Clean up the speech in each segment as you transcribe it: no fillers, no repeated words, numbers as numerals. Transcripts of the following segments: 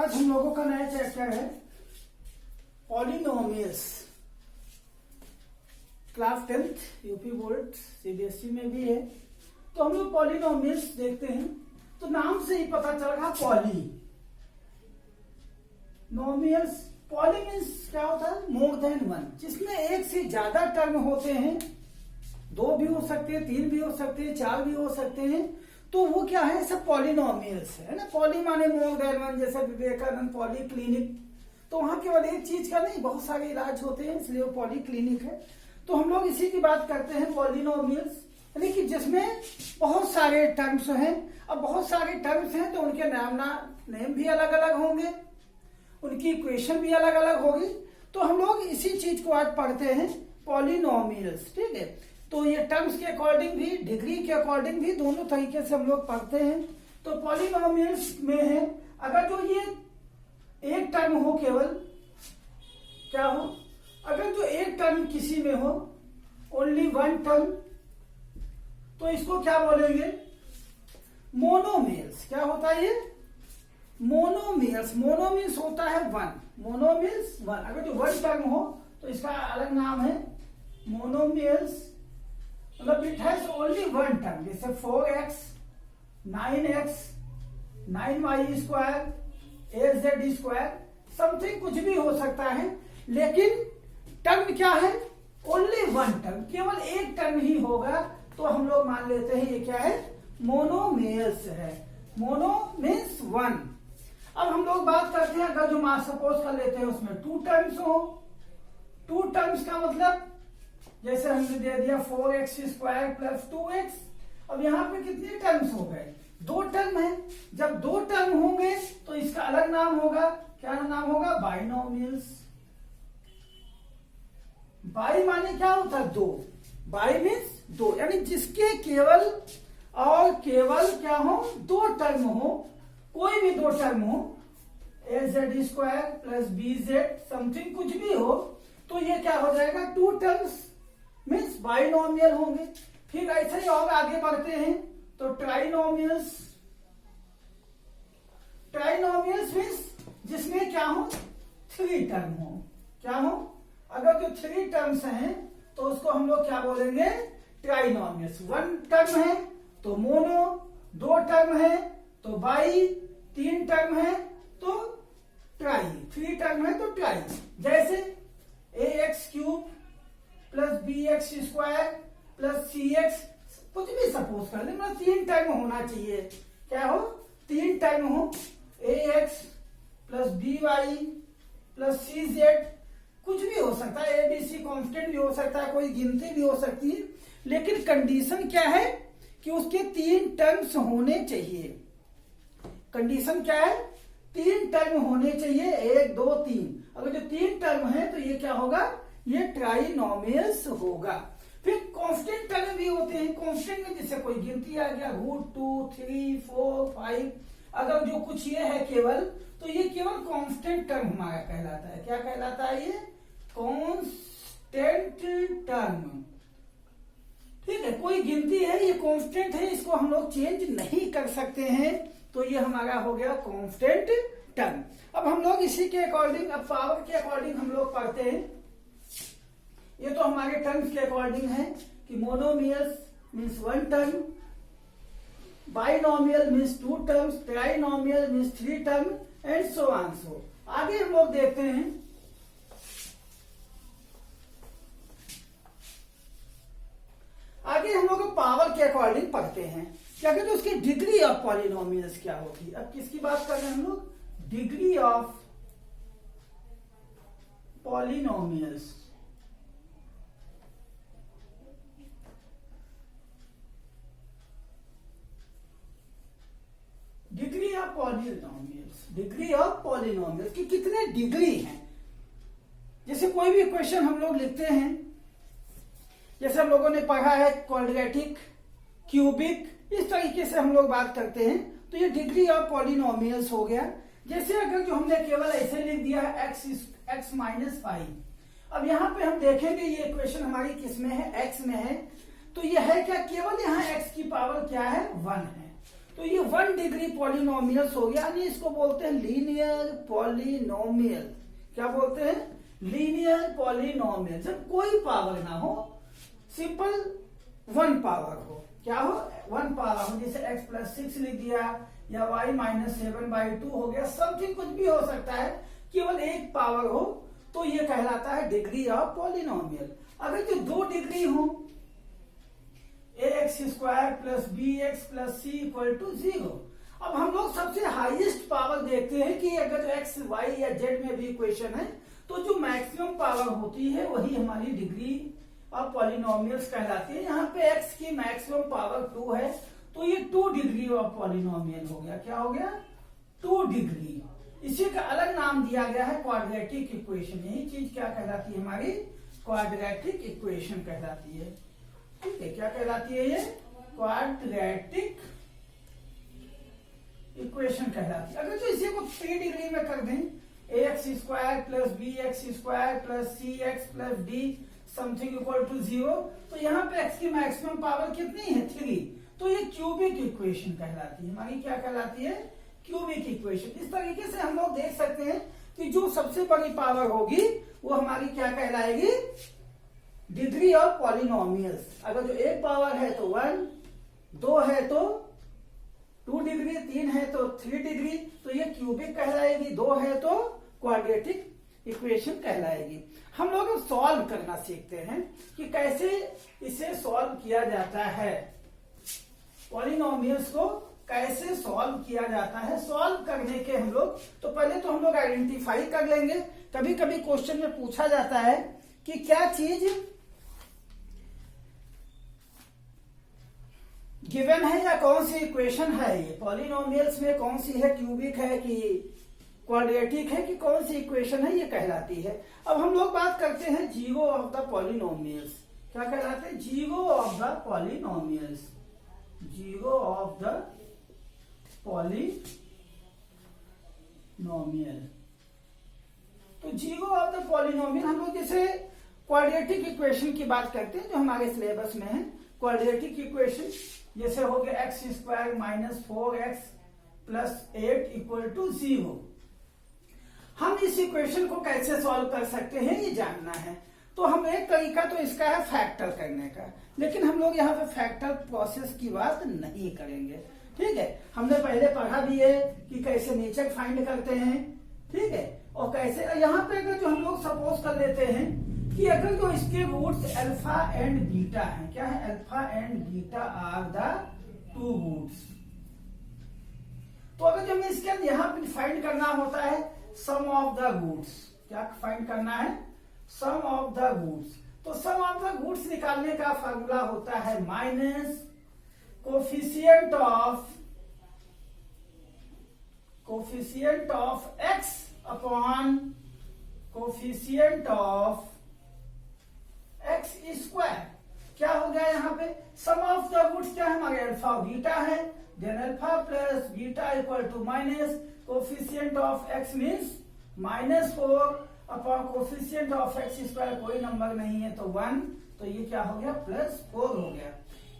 आज हम लोगों का नया चैप्टर है polynomials. Class 10th UP board CBSE में भी है, तो हम लोग पॉलिनोमियल्स देखते हैं। तो नाम से ही पता चल रहा पॉली नोमियल्स। पॉली मीन्स क्या होता है? मोर देन वन, जिसमें एक से ज्यादा टर्म होते हैं। दो भी हो सकते हैं, तीन भी हो सकते हैं, चार भी हो सकते हैं। तो वो क्या है? सब पॉलिनोमियल्स है ना। पॉली माने मोर देन वन, जैसे विवेकानंद पॉली क्लिनिक। तो वहां केवल एक चीज का नहीं, बहुत सारे इलाज होते हैं, इसलिए वो पॉली क्लिनिक है। तो हम लोग इसी की बात करते हैं पॉलिनोमियल्स, यानी कि जिसमें बहुत सारे टर्म्स हैं। अब बहुत सारे टर्म्स हैं तो उनके नेम भी अलग अलग होंगे, उनकी इक्वेशन भी अलग अलग होगी। तो हम लोग इसी चीज को आज पढ़ते हैं पॉलिनोमियल्स, ठीक है। तो ये टर्म्स के अकॉर्डिंग भी, डिग्री के अकॉर्डिंग भी, दोनों तरीके से हम लोग पढ़ते हैं। तो पॉलिनोमियल्स में है, अगर जो ये एक टर्म हो, केवल क्या हो, अगर जो एक टर्म किसी में हो, ओनली वन टर्म, तो इसको क्या बोलेंगे? मोनोमियल्स। क्या होता है ये? मोनोमियल्स। मोनो मीन्स होता है वन, मोनो मीन्स वन। अगर जो वन टर्म हो तो इसका अलग नाम है मोनोमियल्स। मतलब it has only one term, जैसे 4x 9x 9y square 8z square, something कुछ भी हो सकता है। लेकिन टर्म क्या है? ओनली वन टर्म, केवल एक टर्म ही होगा। तो हम लोग मान लेते हैं ये क्या है? मोनोमियल्स है। Mono means one. अब हम लोग बात करते हैं, अगर जो मान सपोज कर लेते हैं उसमें टू टर्म्स हो। टू टर्म्स का मतलब जैसे हमने दे दिया 4x स्क्वायर प्लस 2x। अब यहाँ पे कितने टर्म्स हो गए? दो टर्म है। जब दो टर्म होंगे तो इसका अलग नाम होगा। क्या नाम होगा? बाइनोमियल्स। बाई माने क्या होता है? दो। बाई मीन्स दो, यानी जिसके केवल और केवल क्या हो? दो टर्म हो, कोई भी दो टर्म हो, az square plus bz something कुछ भी हो, तो ये क्या हो जाएगा? टू टर्म्स मीन्स बाइनोमियल होंगे। फिर ऐसे ही और आगे बढ़ते हैं तो ट्राइनोमियल्स। ट्राइनोमियल्स मीन्स जिसमें क्या हो? थ्री टर्म हो। क्या हो? अगर जो थ्री टर्म्स हैं तो उसको हम लोग क्या बोलेंगे? ट्राइनोमियल्स। वन टर्म है तो मोनो, दो टर्म है तो बाई, तीन टर्म है तो ट्राई, थ्री टर्म है तो ट्राई। जैसे ax cube plus bx square plus cx, कुछ भी सपोज कर लें, मतलब तीन टर्म होना चाहिए। क्या हो? तीन टर्म हो, ax plus by plus cz, कुछ भी हो सकता है। abc कांस्टेंट भी हो सकता है, कोई गिनती भी हो सकती है। लेकिन कंडीशन क्या है? कि उसके तीन टर्म्स होने चाहिए। कंडीशन क्या है? तीन टर्म होने चाहिए, एक दो तीन। अगर जो तीन टर्म है तो ये क्या होगा? ये ट्राइनोमियल्स होगा। फिर कांस्टेंट टर्म भी होते हैं। कांस्टेंट में जैसे कोई गिनती आ गया, √2 3 4 5, अगर जो कुछ ये है केवल, तो ये केवल कांस्टेंट टर्म हमारा कहलाता है। क्या कहलाता है? ये कांस्टेंट टर्म, ठीक है। कोई गिनती है, ये कांस्टेंट है, इसको हम लोग चेंज नहीं कर सकते हैं, तो ये हमारा हो गया कांस्टेंट टर्म। अब हम लोग इसी के अकॉर्डिंग, अब पावर के अकॉर्डिंग हम लोग पढ़ते हैं। ये तो हमारे टर्म्स के अकॉर्डिंग है कि monomials means one term, binomial means two terms, trinomial means three term, and so on so. आगे हम लोग देखते हैं, आगे हम लोग पावर के अकॉर्डिंग पढ़ते हैं। क्या कहते हैं? उसकी डिग्री ऑफ पॉलिनोमियल्स क्या होगी। अब किसकी बात कर रहे हैं हम लोग? Degree of polynomials. Degree of polynomials, degree of polynomials की कितने डिग्री हैं। जैसे कोई भी क्वेश्चन हम लोग लिखते हैं, जैसे हम लोगों ने पढ़ा है क्वाड्रेटिक, क्यूबिक, इस तरीके से हम लोग बात करते हैं। तो ये डिग्री ऑफ पॉलिनोमियल्स हो गया। जैसे अगर जो हमने केवल ऐसे लिख दिया है x माइनस 5, अब यहाँ पे हम देखेंगे ये इक्वेशन हमारी किस में है? x में है। तो ये है क्या? केवल यहाँ x की पावर क्या है? 1 है। तो ये 1 डिग्री पॉलिनोमियल्स हो गया, यानी इसको बोलते हैं लीनियर पॉलिनोमियल। क्या बोलते हैं? Linear polynomial. जब कोई पावर ना हो, सिंपल 1 पावर हो। क्या हो? 1 पावर हो, जैसे x प्लस 6 लिख दिया या y माइनस 7/2 हो गया, समथिंग कुछ भी हो सकता है, केवल 1 पावर हो तो ये कहलाता है डिग्री ऑफ पॉलिनोमियल। अगर जो 2 डिग्री हो, ax² plus bx plus c equal to 0। अब हम लोग सबसे हाईएस्ट पावर देखते हैं कि अगर जो x, y या z में भी इक्वेशन है तो जो मैक्सिमम पावर होती है वही हमारी डिग्री ऑफ पॉलिनोमियल्स कहलाती है। यहाँ पे x की मैक्सिमम पावर 2 है तो ये 2 डिग्री ऑफ पॉलिनोमियल हो गया। क्या हो गया? 2 डिग्री। इसी का अलग नाम दिया गया है क्वाड्रेटिक इक्वेशन। यही चीज क्या कहलाती है? हमारी क्वाड्रेटिक इक्वेशन कहलाती है। ठीक है, क्या कहलाती है? ये क्वाड्रेटिक इक्वेशन कहलाती है। अगर तो इसी को 3 डिग्री में कर दें, ax² plus bx² plus cx plus d something equal to 0, तो यहाँ पे x की मैक्सिमम पावर कितनी है? 3। तो ये क्यूबिक इक्वेशन कहलाती है। हमारी क्या कहलाती है? Cubic equation. इस तरीके से हम लोग देख सकते हैं कि जो सबसे बड़ी पावर होगी वो हमारी क्या कहलाएगी? Degree of polynomials. अगर जो 1 पावर है तो 1, 2 है तो 2 डिग्री, 3 है तो 3 डिग्री, तो ये क्यूबिक कहलाएगी। 2 है तो क्वाड्रेटिक इक्वेशन कहलाएगी। हम लोग अब सॉल्व करना सीखते हैं कि कैसे इसे सॉल्व किया जाता है, पॉलिनोमियल्स को कैसे सॉल्व किया जाता है। सॉल्व करने के हम लोग तो पहले तो हम लोग आइडेंटिफाई कर लेंगे। कभी कभी क्वेश्चन में पूछा जाता है कि क्या चीज गिवन है या कौन सी इक्वेशन है, ये पॉलिनोमियल्स में कौन सी है, क्यूबिक है कि क्वाड्रेटिक है कि कौन सी इक्वेशन है, ये कहलाती है। अब हम लोग बात करते हैं जीरो ऑफ द पॉलिनोमियल्स। क्या कहलाते हैं? Zero of the polynomials. Zero of the polynomial. तो जीरो ऑफ द पॉलिनोमियल हम लोग जैसे क्वाड्रेटिक इक्वेशन की बात करते हैं जो हमारे सिलेबस में है। क्वाड्रेटिक इक्वेशन जैसे हो गया x² minus 4x plus 8 equal to 0। हम इस इक्वेशन को कैसे सॉल्व कर सकते हैं ये जानना है। तो हम एक तरीका तो इसका है फैक्टर करने का, लेकिन हम लोग यहाँ पे फैक्टर प्रोसेस की बात नहीं करेंगे। ठीक है, हमने पहले पढ़ा भी है कि कैसे नेचर फाइंड करते हैं। ठीक है, और कैसे यहाँ पे अगर जो हम लोग सपोज कर लेते हैं कि अगर जो इसके रूट्स अल्फा एंड बीटा हैं, क्या है? Alpha and beta are the 2 roots. तो अगर जो हमें इसके अंदर यहाँ पे फाइंड करना होता है सम ऑफ द रूट्स। क्या फाइंड करना है? Sum of the roots. तो सम ऑफ द रूट्स निकालने का फार्मूला होता है minus coefficient of x upon coefficient of x²। क्या हो गया यहाँ पे? सम ऑफ द रूट्स क्या है? हमारे अल्फा और बीटा है। Then alpha plus beta equal to minus coefficient of x means -4 upon coefficient of x²। कोई नंबर नहीं है तो 1, तो ये क्या हो गया? +4 हो गया।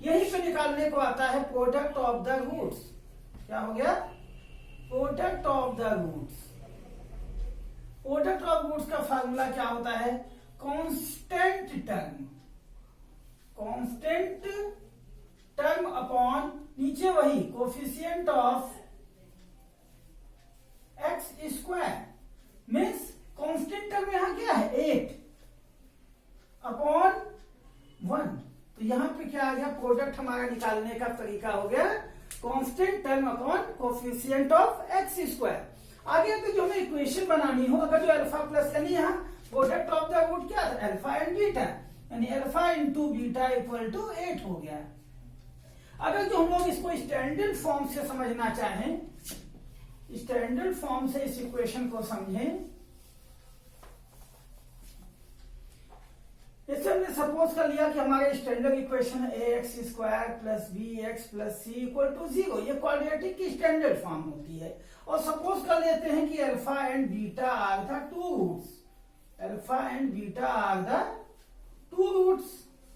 यहीं पे निकालने को आता है प्रोडक्ट ऑफ द रूट्स। क्या हो गया? Product of the roots. Product of roots का फार्मूला क्या होता है? कांस्टेंट टर्म अपॉन नीचे वही coefficient of x² means constant term यहाँ क्या है? 8 अपॉन 1। तो यहाँ पे क्या आ गया? प्रोडक्ट हमारा निकालने का तरीका हो गया constant term upon coefficient of x²। आगे तो जो हमें इक्वेशन बनानी हो, अगर जो अल्फा प्लस यानी यहाँ प्रोडक्ट ऑफ द रूट क्या था? अल्फा एंड बीटा, यानी alpha into beta equal to 8 हो गया। अगर जो हम लोग इसको स्टैंडर्ड फॉर्म से समझना चाहें, स्टैंडर्ड फॉर्म से इस इक्वेशन को समझें, जैसे हमने सपोज कर लिया कि हमारे स्टैंडर्ड इक्वेशन है ax² plus bx plus c equal to 0। ये क्वाड्रेटिक की स्टैंडर्ड फॉर्म होती है। और सपोज कर लेते हैं कि alpha and beta are the 2 roots. Alpha and beta are the 2 roots.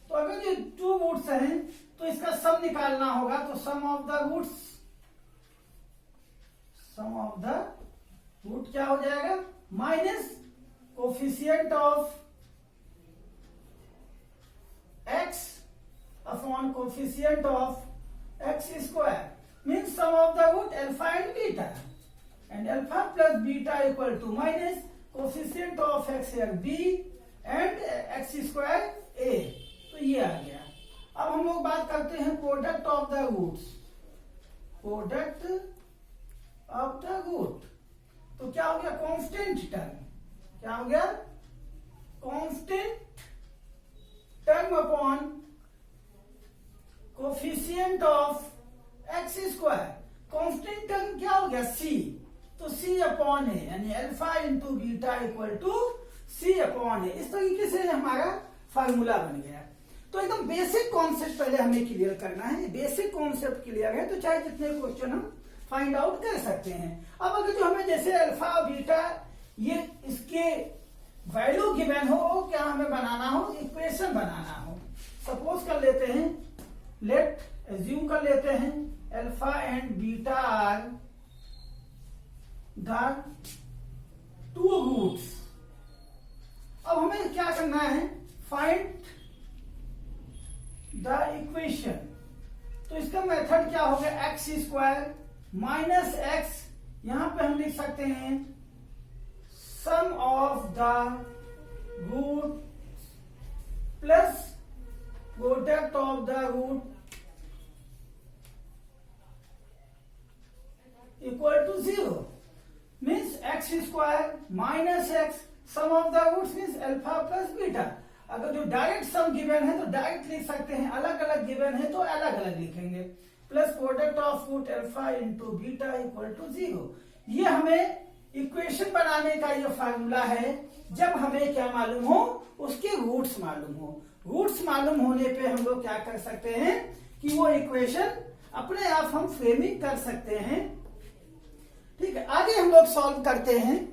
तो अगर ये 2 रूट्स हैं तो इसका सम निकालना होगा। तो sum of the roots root क्या हो जाएगा, minus coefficient of x upon coefficient of x square means sum of the root alpha and beta, and alpha plus beta equal to minus coefficient of x here b and x square a। तो ये आ गया। अब हम लोग बात करते हैं product of the roots, product of the root. तो क्या हो गया, कांस्टेंट टर्म, क्या हो गया, constant term upon coefficient of x square. Constant term क्या हो गया, c, तो c अपॉन ए, यानी alpha into beta equal to c upon a. इस तरीके से हमारा फार्मूला बन गया। तो एकदम बेसिक कॉन्सेप्ट पहले हमें क्लियर करना है। बेसिक कॉन्सेप्ट क्लियर है तो चाहे जितने क्वेश्चन हम फाइंड आउट कर सकते हैं। अब अगर जो हमें जैसे अल्फा और बीटा ये इसके वैल्यू गिवन हो, क्या हमें बनाना हो, इक्वेशन बनाना हो। सपोज कर लेते हैं, लेट एज्यूम कर लेते हैं alpha and beta are the two roots. अब हमें क्या करना है, फाइंड द इक्वेशन। तो इसका मेथड क्या होगा, एक्स स्क्वायर माइनस एक्स, यहां पे हम लिख सकते हैं sum of the root plus product of the root equal to 0 means x square minus x, sum of the roots means alpha plus beta. अगर जो डायरेक्ट सम गिवन है तो डायरेक्ट लिख सकते हैं, अलग अलग गिवन है तो अलग अलग लिखेंगे। Plus product of root alpha into beta equal to 0। ये हमें इक्वेशन बनाने का ये फार्मूला है जब हमें क्या मालूम हो, उसके रूट्स मालूम हो। रूट्स मालूम होने पे हम लोग क्या कर सकते हैं कि वो इक्वेशन अपने आप हम फ्रेमिंग कर सकते हैं। ठीक है, आगे हम लोग सॉल्व करते हैं।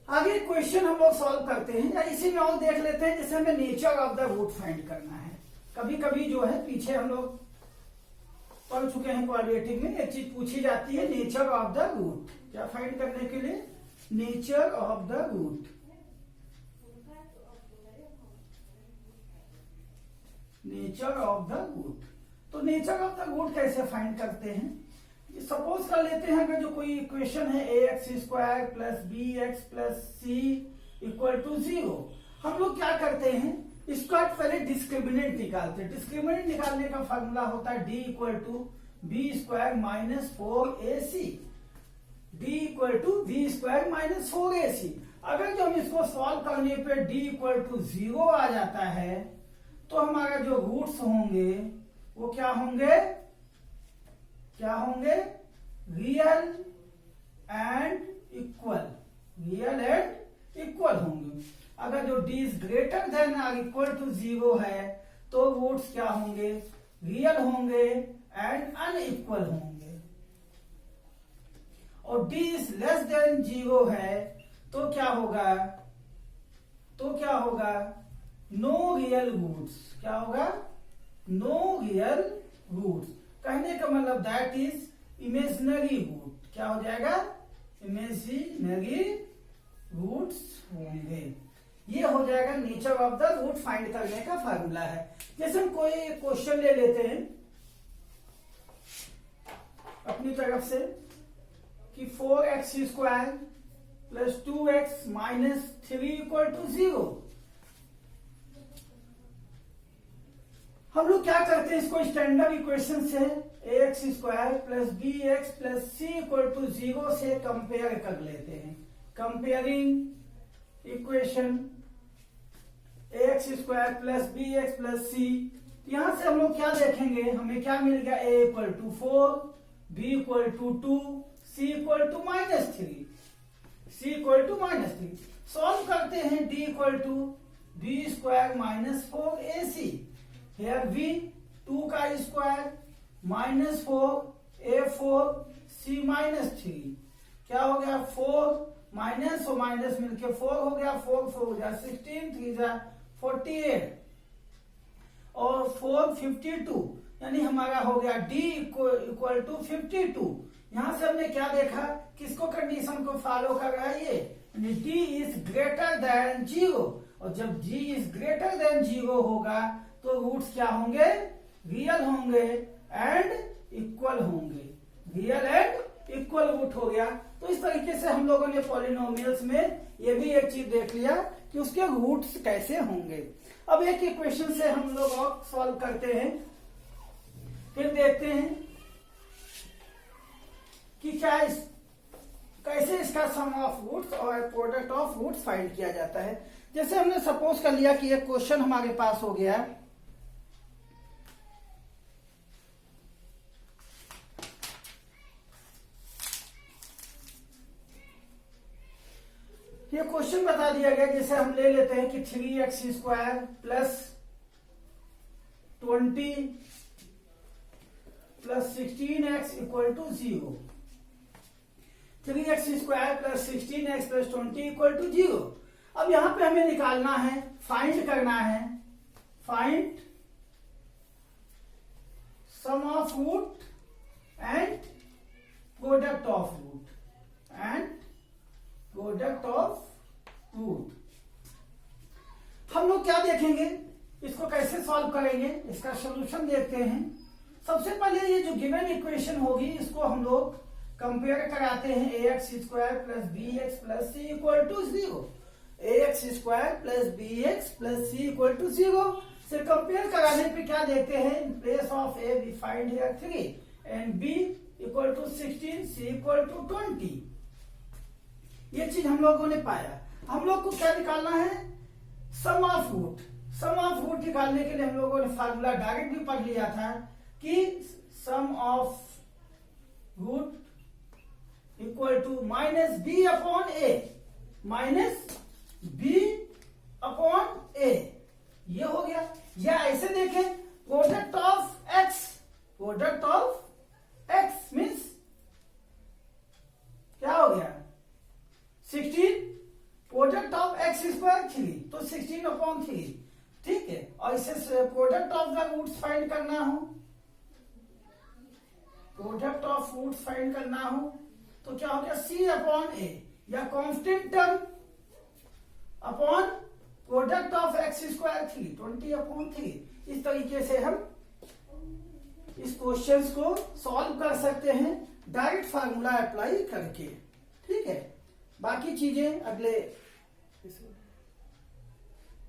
आगे क्वेश्चन हम लोग सॉल्व करते हैं, या इसी में और देख लेते हैं जैसे हमें nature of the root find करना है। कभी कभी जो है पीछे हम लोग पढ़ चुके हैं क्वाड्रेटिक में, एक चीज पूछी जाती है नेचर ऑफ द रूट। क्या फाइंड करने के लिए, nature of the root. Nature of the root, तो नेचर ऑफ द रूट कैसे फाइंड करते हैं। सपोज कर लेते हैं अगर जो कोई इक्वेशन है a x square plus b x plus c equal to 0, हम लोग क्या करते हैं, इसका पहले डिस्क्रिमिनेंट निकालते हैं। डिस्क्रिमिनेंट निकालने का फॉर्मूला होता है D equal to B square minus 4ac, D equal to B square minus 4ac। अगर जो हम इसको सॉल्व करने पे डी इक्वल टू 0 आ जाता है तो हमारा जो रूट्स होंगे वो क्या होंगे, क्या होंगे, real and equal, real and equal होंगे। अगर जो d इज ग्रेटर देन और इक्वल टू 0 है तो रूट्स क्या होंगे, रियल होंगे एंड अनइक्वल होंगे। और d इज लेस देन 0 है तो क्या होगा, तो क्या होगा, नो रियल रूट्स। क्या होगा, नो रियल रूट्स। कहने का मतलब दैट इज इमेजिनरी रूट। क्या हो जाएगा, इमेजिनरी रूट्स होंगे। ये हो जाएगा nature of the root find करने का फार्मूला है। जैसे हम कोई क्वेश्चन ले लेते हैं अपनी तरफ से कि 4x square plus 2x minus 3 equal to 0। हम लोग क्या करते हैं, इसको स्टैंडर्ड इक्वेशन से ax square plus b x plus c equal to 0 से कंपेयर कर लेते हैं। Comparing equation ax square plus b x plus c, यहां से हम लोग क्या देखेंगे, हमें क्या मिल गया, a equal to 4, b equal to 2, c equal to -3, c equal to -3। Solve करते हैं d equal to B square minus 4ac, here v 2 का स्क्वायर -4 a4 c -3, क्या हो गया 4 माइनस और माइनस मिलके 4 हो गया, 4 4 जा 16, 3 जा 48 और 4 52, यानी हमारा हो गया d इक्वल टू 52। यहां से हमने क्या देखा, किसको कंडीशन को फॉलो कर रहा है ये, d इज ग्रेटर देन 0, और जब d इज ग्रेटर देन 0 होगा तो रूट्स क्या होंगे, रियल होंगे एंड इक्वल होंगे, रियल एंड इक्वल रूट हो गया। तो इस तरीके से हम लोगों ने पॉलिनोमियल्स में ये भी एक चीज देख लिया कि उसके रूट्स कैसे होंगे। अब एक इक्वेशन से हम लोग और सॉल्व करते हैं, फिर देखते हैं कि क्या कैसे इसका सम ऑफ रूट्स और प्रोडक्ट ऑफ रूट्स फाइंड किया जाता है। जैसे हमने सपोज कर लिया कि एक क्वेश्चन हमारे पास हो गया, ये क्वेश्चन बता दिया गया, जैसे हम ले लेते हैं कि 3x² plus 20 plus 16x equal to 0, 3x² plus 16x plus 20 equal to 0। अब यहां पे हमें निकालना है, फाइंड करना है, find sum of root and product of root and product of root. हम लोग क्या देखेंगे, इसको कैसे सॉल्व करेंगे, इसका सॉल्यूशन देखते हैं। सबसे पहले ये जो गिवन इक्वेशन होगी इसको हम लोग कंपेयर कराते हैं, ax² plus bx plus c equal to 0, ax² plus bx plus c equal to 0 से कंपेयर कराने पे क्या देखते हैं, in place of a we find here 3 and b equal to 16, c equal to 20। ये चीज हम लोगों ने पाया। हम लोग को क्या निकालना है, sum of root. Sum of root निकालने के लिए हम लोगों ने फार्मूला डायरेक्ट भी पढ़ लिया था कि sum of root equal to minus b upon a, minus b upon a, ये हो गया। या ऐसे देखें, product of x, product of x means क्या हो गया, 16, प्रोडक्ट ऑफ एक्स स्क्वायर 3, तो 16 अपॉन 3, ठीक है। और इसे product of the roots find करना हो, प्रोडक्ट ऑफ रूट्स फाइंड करना हो तो क्या हो गया, c अपॉन ए, या constant term upon product of x square 3, 20 upon 3। इस तरीके से हम इस क्वेश्चंस को सॉल्व कर सकते हैं डायरेक्ट फार्मूला अप्लाई करके, ठीक है। बाकी चीजें अगले